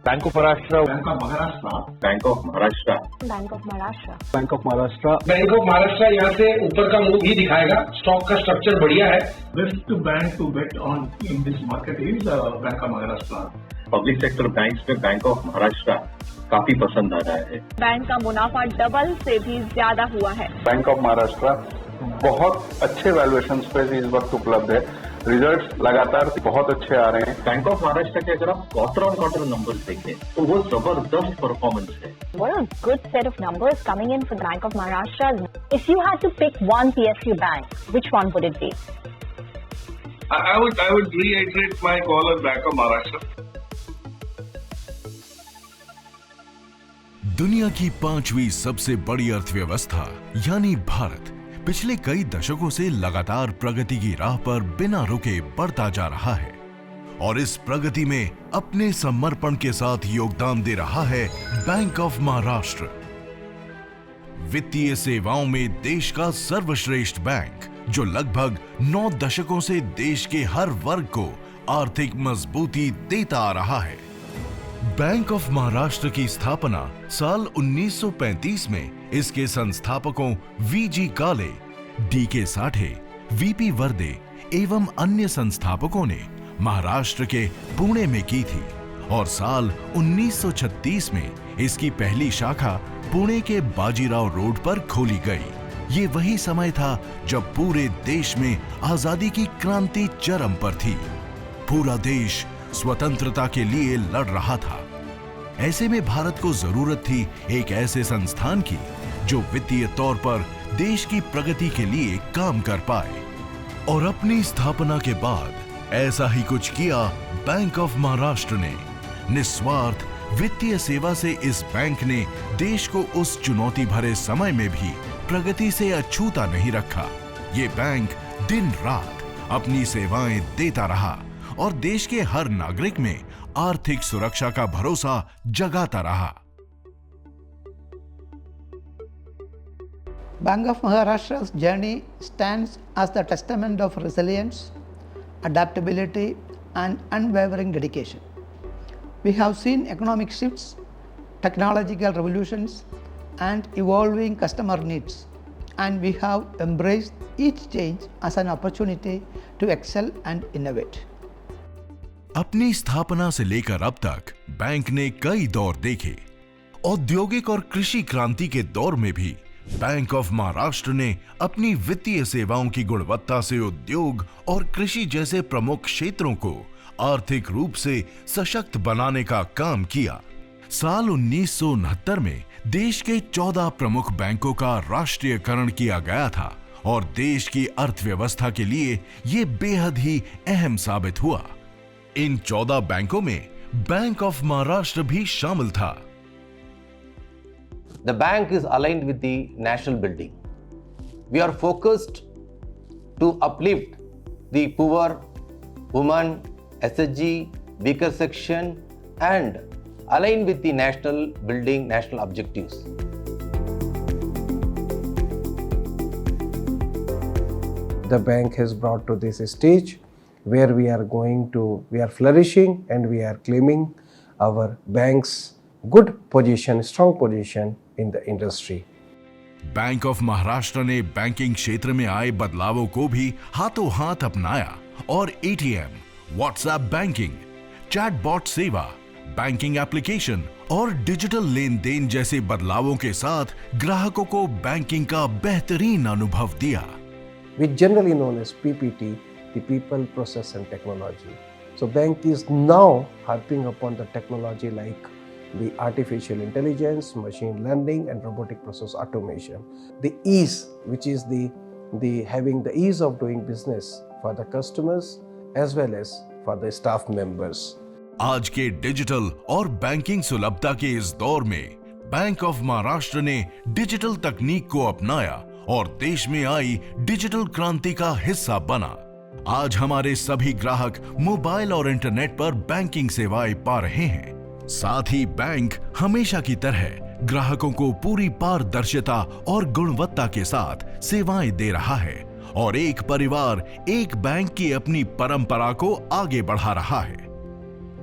Bank of Maharashtra, bank of Maharashtra, bank of Maharashtra, bank of Maharashtra, bank of Maharashtra, bank of Maharashtra यहाँ से ऊपर का मुंह ही दिखाएगा। स्टॉक का स्ट्रक्चर बढ़िया है। Best bank to bet on in this market is bank of Maharashtra. Public sector banks में बैंक ऑफ महाराष्ट्र काफी पसंद आ रहा है। बैंक का मुनाफा डबल से भी ज्यादा हुआ है। बैंक ऑफ महाराष्ट्र बहुत अच्छे वैल्यूएशन पे इस वक्त उपलब्ध है। रिजल्ट्स लगातार बहुत अच्छे आ रहे हैं। बैंक ऑफ महाराष्ट्र के अगर आप क्वार्टर ऑन क्वार्टर नंबर्स देखें तो वो जबरदस्त परफॉर्मेंस है। What a good set of numbers coming in for the Bank of Maharashtra. If you had to pick one PSU bank, which one would it be? I would reiterate my call on Bank of Maharashtra. दुनिया की 5वीं सबसे बड़ी अर्थव्यवस्था यानी भारत पिछले कई दशकों से लगातार प्रगति की राह पर बिना रुके बढ़ता जा रहा है और इस प्रगति में अपने समर्पण के साथ योगदान दे रहा है बैंक ऑफ महाराष्ट्र। वित्तीय सेवाओं में देश का सर्वश्रेष्ठ बैंक जो लगभग 9 दशकों से देश के हर वर्ग को आर्थिक मजबूती देता आ रहा है। बैंक ऑफ महाराष्ट्र की स्थापना साल 1935 में इसके संस्थापकों वीजी काले, डीके साठे, वीपी वर्दे एवं अन्य संस्थापकों ने महाराष्ट्र के पुणे में की थी और साल 1936 में इसकी पहली शाखा पुणे के बाजीराव रोड पर खोली गई। ये वही समय था जब पूरे देश में आजादी की क्रांति चरम पर थी। पूरा देश स्वतंत्रता के लिए लड़ रहा था। ऐसे में भारत को जरूरत थी एक ऐसे संस्थान की जो वित्तीय तौर पर देश की प्रगति के लिए काम कर पाए और अपनी स्थापना के बाद ऐसा ही कुछ किया बैंक ऑफ महाराष्ट्र ने। निस्वार्थ वित्तीय सेवा से इस बैंक ने देश को उस चुनौती भरे समय में भी प्रगति से अछूता नहीं रखा। ये बैंक दिन रात अपनी सेवाएं देता रहा और देश के हर नागरिक में आर्थिक सुरक्षा का भरोसा जगाता रहा। Bank of Maharashtra's journey stands as the testament of resilience, adaptability, and unwavering dedication. We have seen economic shifts, technological revolutions, and evolving customer needs, and we have embraced each change as an opportunity to excel and innovate. अपनी स्थापना से लेकर अब तक bank ने कई दौर देखे। औद्योगिक और कृषि क्रांति के दौर में भी बैंक ऑफ महाराष्ट्र ने अपनी वित्तीय सेवाओं की गुणवत्ता से उद्योग और कृषि जैसे प्रमुख क्षेत्रों को आर्थिक रूप से सशक्त बनाने का काम किया। साल 1969 में देश के 14 प्रमुख बैंकों का राष्ट्रीयकरण किया गया था और देश की अर्थव्यवस्था के लिए ये बेहद ही अहम साबित हुआ। इन 14 बैंकों में बैंक ऑफ महाराष्ट्र भी शामिल था। The bank is aligned with the national building. We are focused to uplift the poor, women, SHG, weaker section, and align with the national building, national objectives. The bank has brought to this stage where we are flourishing and we are claiming our bank's good position, strong position in the industry. Bank of Maharashtra ने banking क्षेत्र में आए बदलावों को भी हाथों हाथ अपनाया और एटीएम, व्हाट्सएप बैंकिंग, चैटबॉट सेवा, बैंकिंग एप्लीकेशन और डिजिटल लेन देन जैसे बदलावों के साथ ग्राहकों को बैंकिंग का बेहतरीन अनुभव दिया। Which generally known as PPT, the people, process and technology. So bank is now harping upon the technology like the artificial intelligence, machine learning and robotic process automation. The ease, which is the having the ease of doing business for the customers as well as for the staff members. आज के digital और banking सुलभता के इस दौर में bank of Maharashtra ने digital तकनीक को अपनाया और देश में आई डिजिटल क्रांति का हिस्सा बना। आज हमारे सभी ग्राहक मोबाइल और इंटरनेट पर बैंकिंग सेवाएं पा रहे हैं। साथ ही बैंक हमेशा की तरह ग्राहकों को पूरी पारदर्शिता और गुणवत्ता के साथ सेवाएं दे रहा है और एक परिवार एक बैंक की अपनी परंपरा को आगे बढ़ा रहा है।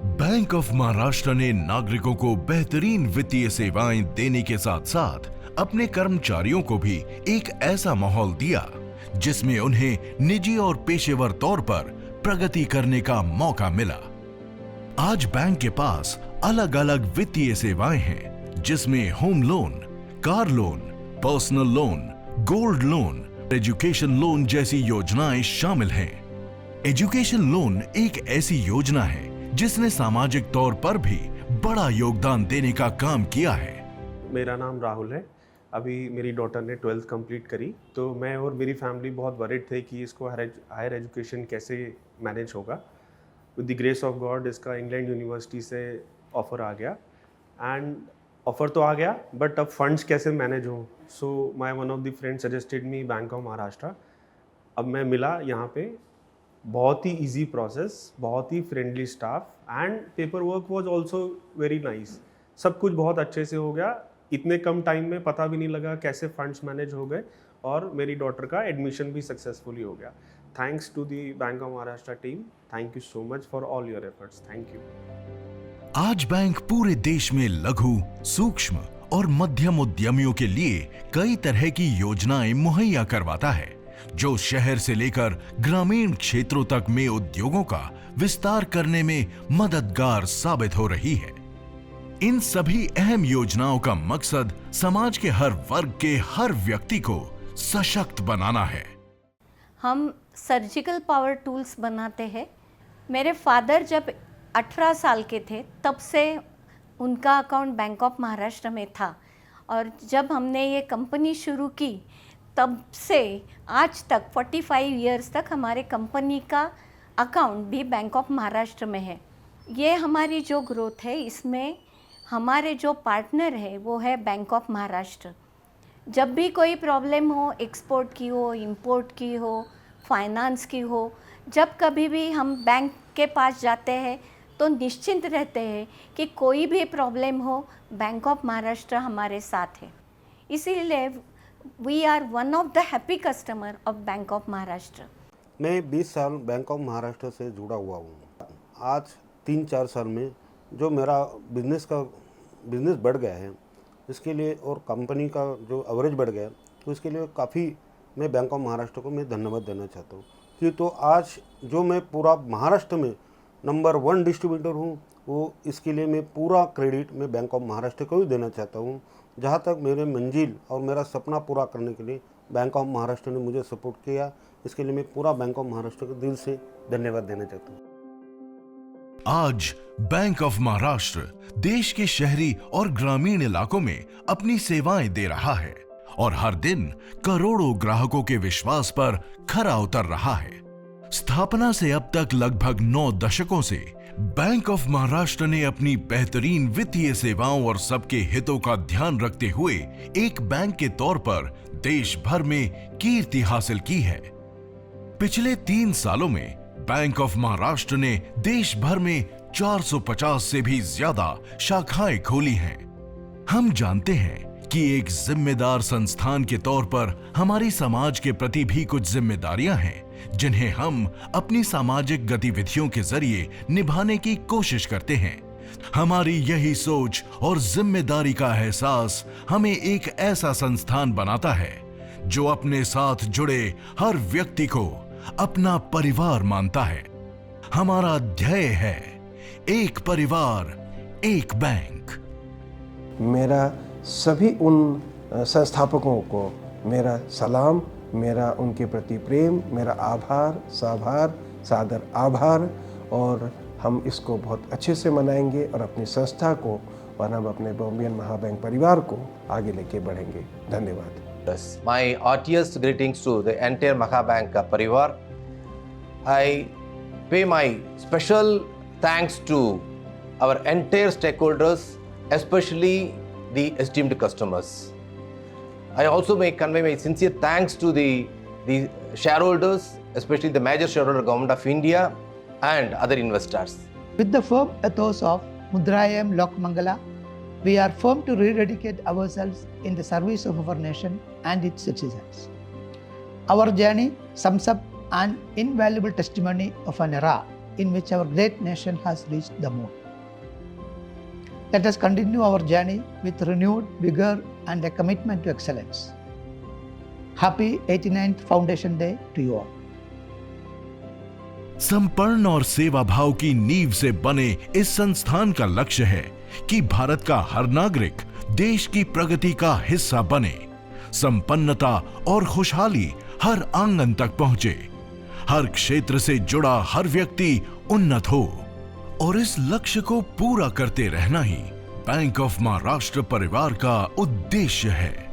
बैंक ऑफ महाराष्ट्र ने नागरिकों को बेहतरीन वित्तीय सेवाएं देने के साथ साथ अपने कर्मचारियों को भी एक ऐसा माहौल दिया जिसमें उन्हें निजी और पेशेवर तौर पर प्रगति करने का मौका मिला। आज बैंक के पास अलग अलग वित्तीय सेवाएं हैं जिसमें home loan, car loan, personal loan, gold loan, education loan जैसी योजनाएं शामिल हैं। एजुकेशन लोन एक ऐसी योजना है जिसने सामाजिक तौर पर भी बड़ा योगदान देने का काम किया है। मेरा नाम राहुल है। अभी मेरी डॉटर ने 12th कंप्लीट करी, तो मैं और मेरी फैमिली बहुत वरीड थे कि इसको हायर एजुकेशन कैसे मैनेज होगा। With the grace of God इसका इंग्लैंड यूनिवर्सिटी से ऑफ़र आ गया, एंड ऑफ़र तो आ गया बट अब फंड्स कैसे मैनेज हो। So my one of the friend suggested me bank of Maharashtra. अब मैं मिला यहाँ पे, बहुत ही इजी प्रोसेस, बहुत ही friendly staff, and paper work was also very nice. सब कुछ बहुत अच्छे से हो गया। इतने कम टाइम में पता भी नहीं लगा कैसे फंड्स मैनेज हो गए, और मेरी डॉटर का एडमिशन भी सक्सेसफुली हो गया। Thanks to the bank of Maharashtra team. Thank you so much for all your efforts. Thank you. आज बैंक पूरे देश में लघु, सूक्ष्म और मध्यम उद्यमियों के लिए कई तरह की योजनाएं मुहैया करवाता है जो शहर से लेकर ग्रामीण क्षेत्रों तक में उद्योगों का विस्तार करने में मददगार साबित हो रही है। इन सभी अहम योजनाओं का मकसद समाज के हर वर्ग के हर व्यक्ति को सशक्त बनाना है। हम सर्जिकल पावर टूल्स बनाते हैं। मेरे फादर जब 18 साल के थे तब से उनका अकाउंट बैंक ऑफ महाराष्ट्र में था, और जब हमने ये कंपनी शुरू की तब से आज तक 45 इयर्स तक हमारे कंपनी का अकाउंट भी बैंक ऑफ महाराष्ट्र में है। ये हमारी जो ग्रोथ है इसमें हमारे जो पार्टनर है वो है बैंक ऑफ महाराष्ट्र। जब भी कोई प्रॉब्लम हो, एक्सपोर्ट की हो, इंपोर्ट की हो, फाइनेंस की हो, जब कभी भी हम बैंक के पास जाते हैं तो निश्चिंत रहते हैं कि कोई भी प्रॉब्लम हो बैंक ऑफ महाराष्ट्र हमारे साथ है। इसीलिए we are one of the happy customer of bank of Maharashtra. मैं 20 साल बैंक ऑफ महाराष्ट्र से जुड़ा हुआ हूँ। आज 3-4 साल में जो मेरा बिजनेस बढ़ गया है इसके लिए, और कंपनी का जो एवरेज बढ़ गया, तो इसके लिए काफ़ी मैं बैंक ऑफ महाराष्ट्र को मैं धन्यवाद देना चाहता हूँ कि तो आज जो मैं पूरा महाराष्ट्र में नंबर 1 डिस्ट्रीब्यूटर हूँ, वो इसके लिए मैं पूरा क्रेडिट मैं बैंक ऑफ महाराष्ट्र को ही देना चाहता हूँ। जहाँ तक मेरे मंजिल और मेरा सपना पूरा करने के लिए बैंक ऑफ महाराष्ट्र ने मुझे सपोर्ट किया, इसके लिए मैं पूरा बैंक ऑफ महाराष्ट्र को दिल से धन्यवाद देना चाहता हूँ। आज बैंक ऑफ महाराष्ट्र देश के शहरी और ग्रामीण इलाकों में अपनी सेवाएं दे रहा है और हर दिन करोड़ों ग्राहकों के विश्वास पर खरा उतर रहा है। स्थापना से अब तक लगभग 9 दशकों से बैंक ऑफ महाराष्ट्र ने अपनी बेहतरीन वित्तीय सेवाओं और सबके हितों का ध्यान रखते हुए एक बैंक के तौर पर देश भर में कीर्ति हासिल की है। पिछले 3 सालों में बैंक ऑफ महाराष्ट्र ने देश भर में 450 से भी ज्यादा शाखाएं खोली हैं। हम जानते हैं कि एक जिम्मेदार संस्थान के तौर पर हमारी समाज के प्रति भी कुछ जिम्मेदारियां हैं जिन्हें हम अपनी सामाजिक गतिविधियों के जरिए निभाने की कोशिश करते हैं। हमारी यही सोच और जिम्मेदारी का एहसास हमें एक ऐसा संस्थान बनाता है जो अपने साथ जुड़े हर व्यक्ति को अपना परिवार मानता है। हमारा ध्येय है एक परिवार, एक बैंक। मेरा सभी उन संस्थापकों को मेरा सलाम, मेरा उनके प्रति प्रेम, मेरा आभार, सादर आभार, और हम इसको बहुत अच्छे से मनाएंगे और अपनी संस्था को और हम अपने बॉम्बियन महाबैंक परिवार को आगे लेके बढ़ेंगे। धन्यवाद। My heartiest greetings to the entire Mahabank Parivar. I pay my special thanks to our entire stakeholders, especially the esteemed customers. I also may convey my sincere thanks to the shareholders, especially the major shareholder Government of India and other investors. With the firm ethos of Mudrayam Lokmangala, we are firm to rededicate ourselves in the service of our nation and its citizens. Our journey sums up an invaluable testimony of an era in which our great nation has reached the moon. Let us continue our journey with renewed vigor and a commitment to excellence. Happy 89th Foundation Day to you all. संपन्न और सेवा भाव की नींव से बने इस संस्थान का लक्ष्य है कि भारत का हर नागरिक देश की प्रगति का हिस्सा बने, संपन्नता और खुशहाली हर आंगन तक पहुंचे, हर क्षेत्र से जुड़ा हर व्यक्ति उन्नत हो, और इस लक्ष्य को पूरा करते रहना ही बैंक ऑफ महाराष्ट्र परिवार का उद्देश्य है।